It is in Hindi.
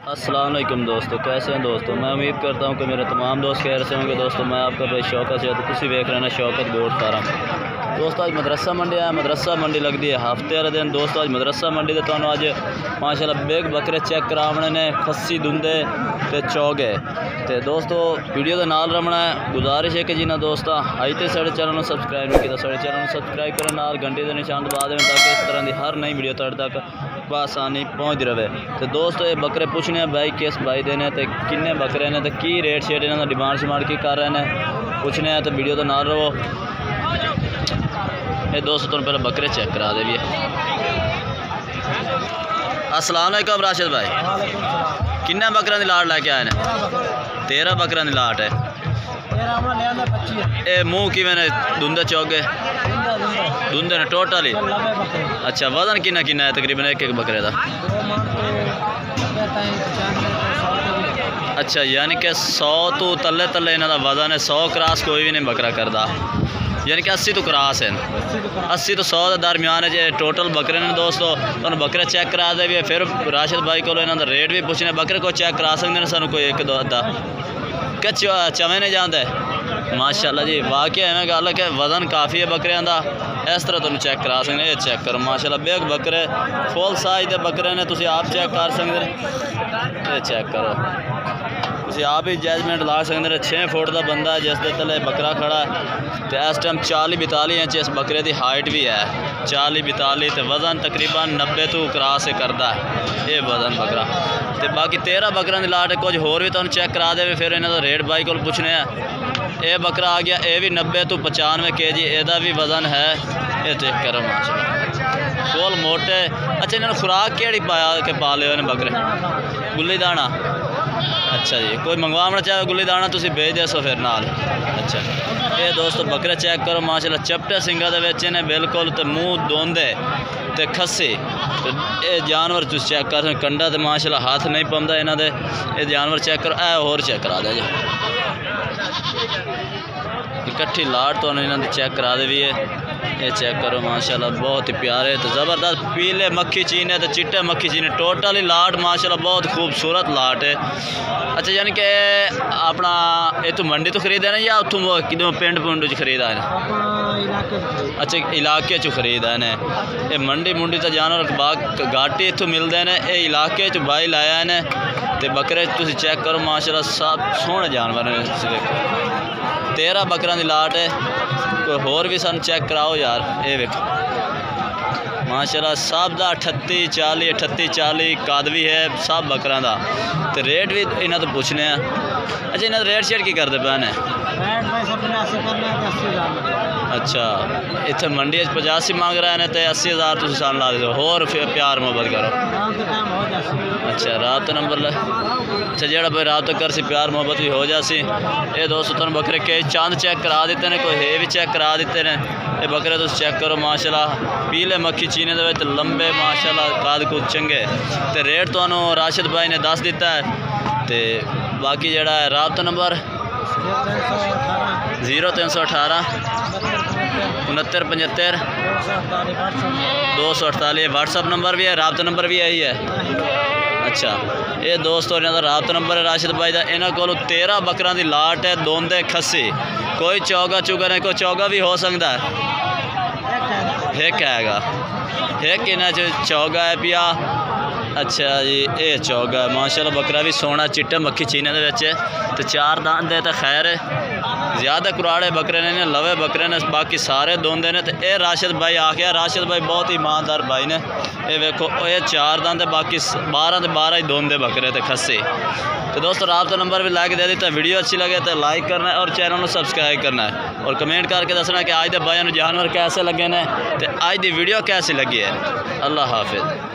अस्सलाम वालेकुम दोस्तों, कैसे हैं दोस्तों। मैं उम्मीद करता हूं कि मेरे तमाम दोस्त खैर से होंगे। दोस्तों मैं आपका भाई शौकत है, तो तुम वेख रहे हैं शौकत गोट फार्म। दोस्तों आज मदरसा मंडी है, मदरसा मंडी लगती है हफ्ते वाले दिन। दोस्तों आज मदरसा मंडी से तुहानू अज माशाल्लाह बेग बकरे चेक कराने ने, खस्सी दुंदे ते चौगे। तो दोस्तों वीडियो के नाल रमना है। गुजारिश है कि जिन्हें दोस्तों अज तो साढ़े चैनल को सबसक्राइब नहीं किया, साढ़े चैनल को सबसक्राइब करें, नाल घंटे के निशान दबा दें ताकि इस तरह की हर नई वीडियो तुहाडे तक बआसानी पहुँचती रहे। तो दोस्तों ये बकरे पूछने भाई किस भाई देने तो किन्ने बकरे ने, तो की रेट शेट इन्होंने डिमांड शिमांड की कर रहे हैं पूछने हैं। तो वीडियो तो नाल रहो। ये दोस्तों तुम पहले बकरे चेक करा दे भी। अस्सलाम वालेकुम राशिद भाई, किन्ने बकरा की लाट लैके आए ने? 13 बकरा की लाट है। ये मुँह कि दुंदे चौगे दुंदे ने टोटल ही। अच्छा वजन किन्ना किन्ना है तकरीबन एक एक बकरे का? अच्छा यानी कि 100 तो तले तले इन्हों का वजन है। 100 क्रॉस कोई भी नहीं बकरा करता, यानी कि 80 तो क्रॉस है। 80 तो 100 के दरम्यान है जो टोटल बकरे ने। दोस्तों तुम बकरे चेक करा दे भी, फिर राशिद भाई को इन्हों का रेट भी पूछने। बकरे को चेक करा सकते हैं सू कोई एक दो अद्धा कि चवें नहीं जाता है। माशाल्लाह जी वाकई एवं गल है कि वजन काफ़ी है बकरियां का। इस तरह तुम चेक करा सकते। ये चेक करो माशाल्लाह बेग बकरे फुल साइज के बकरे ने, तुम आप चेक कर सकते। ये चेक करो, तुम आप ही जजमेंट ला सकते। 6 फुट का बंदा है जिसके तले बकरा खड़ा है। तो इस टाइम 40-42 इंच इस बकरे की हाइट भी है, 40-42। तो वजन तकरीबन 90 तो क्रॉस से करता है ये वजन बकरा। तो बाकी 13 बकरों की लाट है। कुछ होर भी तुम चेक करा दे, फिर इन्हों का रेट बाई को पूछने। ये बकरा आ गया, ये भी 90 तो 95 kg एदा भी वजन है। ये चेक करो माशाल्लाह फुल मोटे। अच्छा इन्होंने खुराक केड़ी पाया के पा लियो ने बकरे? गुल्ली दाना। अच्छा जी, कोई मंगवाना चाहे गुल्ली दाना तुम भेज दसो फिर नाल। अच्छा ये दोस्तों बकरे चेक करो माशाल्लाह चपटे सिंगा दे विच ने बिल्कुल, तो मूँह दोंदे ते खस्सी। तो ये जानवर तुम चेक कर कंडा तो माशाल्लाह हाथ नहीं पाँदा इन्हों दे। ये जानवर चेक करो, ए होर चेक करा दे जी। इकट्ठी लाट तो इन्होंने चेक करा दे भी है। ये चेक करो माशाल्लाह बहुत ही प्यारे तो ज़बरदस्त पीले मक्खी चीने तो चिट्टे मक्खी चीने टोटल ही लाट माशाल्लाह बहुत खूबसूरत लाट है। अच्छा यानी कि अपना ये तो मंडी तो खरीदा है या उतों कि पिंड पुंड खरीदा है? अच्छा इलाके चो खरीदा है। ये मंडी मुंडी तो जानवर बाग घाटी इतों मिलते हैं। ये इलाके च बाई लाया ने। तो बकरे तुम चेक करो माशाल्लाह सब सोहने जानवर ने। 13 बकरा की लाट है। कोई होर भी सन चेक कराओ यार। ये वेखो माशाल्लाह सब का 38-40 38-40 कद भी है सब बकरा का। तो रेट भी इन्हों तो पूछने। अच्छा इन्हों रेट शेट की करते पे ने? अच्छा इतने मंडी 85 मांग रहे हैं तो 80,000 तुम सन ला दो। होर फिर प्यार मोहब्बत करो। अच्छा रात नंबर ले। अच्छा जोड़ा भाई रात कर सी प्यार मोहब्बत भी हो जासी। ये दोस्तों तुम बकरे कई चंद चेक करा दिते हैं, कोई है भी चेक करा दिते हैं। ये बकरे तुम चेक करो माशाल्लाह पीले मक्खी चीने दे लंबे माशाल्लाह कद कुद चंगे। तो रेट तो राशिद भाई ने दस दिता है। तो बाकी जोड़ा है रात नंबर 0318 6975 248 व्हाट्सअप नंबर भी है, राबता नंबर भी यही है। अच्छा ये दोस्तों इन्हों का राबता नंबर है राशिद भाई का। इन्हों को 13 बकरा की लाट है, दोंदे खस्सी। कोई चौगा चुगा नहीं, कोई चौगा भी हो सकता है। एक हैगा एक इन्हों चौगा है पिया। अच्छा जी ये चौगा है माशाल्लाह बकरा भी सोना चिट्टे मक्खी चीने दे। तो 4 दांत है तो खैर ज़्यादा कुराड़े बकरे ने, लवे बकरे ने, बाकी सारे दोंदे ने। तो ये राशिद भाई आ गया। राशिद भाई बहुत ही ईमानदार भाई ने। ये वेखो ये 4 दांत बाकी 12 के 12 ही दोंदे बकरे थे खस्सी। तो दोस्तों राबता नंबर भी लाइक दे देता। वीडियो अच्छी लगे तो लाइक करना है और चैनल को सब्सक्राइब करना है और कमेंट करके दसना कि आज के भाई जानवर कैसे लगे ने, तो आज की वीडियो कैसी लगी है। अल्लाह हाफिज़।